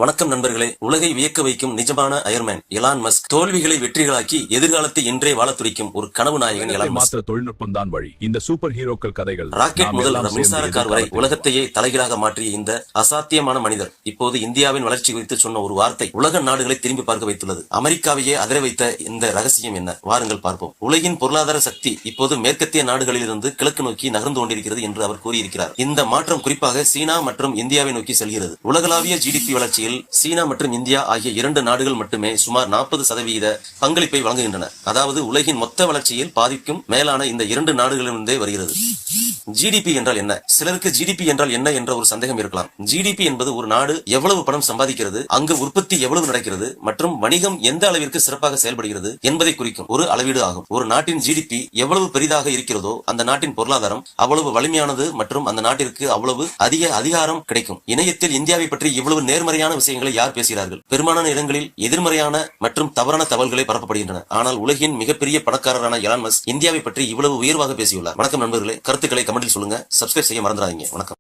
வணக்கம் நண்பர்களே. உலகை வியக்க வைக்கும் நிஜமான அயர்மேன் எலான் மஸ்க். தோல்விகளை வெற்றிகளாக்கி எதிர்காலத்தை இன்றே வாழ துடிக்கும் ஒரு கனவு நாயகன் எலான் மஸ்க். தொழில்நுட்பம் தான் வழி. இந்த சூப்பர் ஹீரோக்கள் கதைகள், ராக்கெட் முதல் மின்சார கார் வரை உலகத்தையே தலைகீழாக மாற்றிய இந்த அசாத்தியமான மனிதர் இப்போது இந்தியாவின் வளர்ச்சி குறித்து சொன்ன ஒரு வார்த்தை உலக நாடுகளை திரும்பி பார்க்க வைத்துள்ளது. அமெரிக்காவையே அதிர வைத்த இந்த ரகசியம் என்ன? வாருங்கள் பார்ப்போம். உலகின் பொருளாதார சக்தி இப்போது மேற்கத்திய நாடுகளில் இருந்து கிழக்கு நோக்கி நகர்ந்து கொண்டிருக்கிறது என்று அவர் கூறியிருக்கிறார். இந்த மாற்றம் குறிப்பாக சீனா மற்றும் இந்தியாவை நோக்கி செல்கிறது. உலகளாவிய ஜிடிபி வளர்ச்சி சீனா மற்றும் இந்தியா ஆகிய இரண்டு நாடுகள் மட்டுமே சுமார் 40% பங்களிப்பை வழங்குகின்றன. அதாவது உலகின் மொத்த வளர்ச்சியில் பாதிக்கும் மேலான இந்த இரண்டு நாடுகளிலிருந்தே வருகிறது. ஜிடிபி என்றால் என்ன? சிலருக்கு ஜிடிபி என்றால் என்ன என்ற ஒரு சந்தேகம் இருக்கலாம். ஜிடிபி என்பது ஒரு நாடு எவ்வளவு பணம் சம்பாதிக்கிறது, அங்கு உற்பத்தி எவ்வளவு நடக்கிறது மற்றும் வணிகம் எந்த அளவிற்கு சிறப்பாக செயல்படுகிறது என்பதை குறிக்கும் ஒரு அளவீடு ஆகும். ஒரு நாட்டின் ஜிடிபி எவ்வளவு பெரிதாக இருக்கிறதோ அந்த நாட்டின் பொருளாதாரம் அவ்வளவு வலிமையானது மற்றும் அந்த நாட்டிற்கு அவ்வளவு அதிக அதிகாரம் கிடைக்கும். இணையத்தில் இந்தியாவை பற்றி இவ்வளவு நேர்மறையான விஷயங்களை யார் பேசுகிறார்கள்? பெரும்பாலான இடங்களில் எதிர்மறையான மற்றும் தவறான தகவல்களை பரப்பப்படுகின்றன. ஆனால் உலகின் மிகப்பெரிய பணக்காரரான எலான் மஸ்க் இந்தியாவை பற்றி இவ்வளவு உயர்வாக பேசியுள்ளார். வணக்கம் நண்பர்களே. கருத்துக்களை கமெண்டில் சொல்லுங்க. சப்ஸ்கிரைப் செய்ய மறந்துடாதீங்க. வணக்கம்.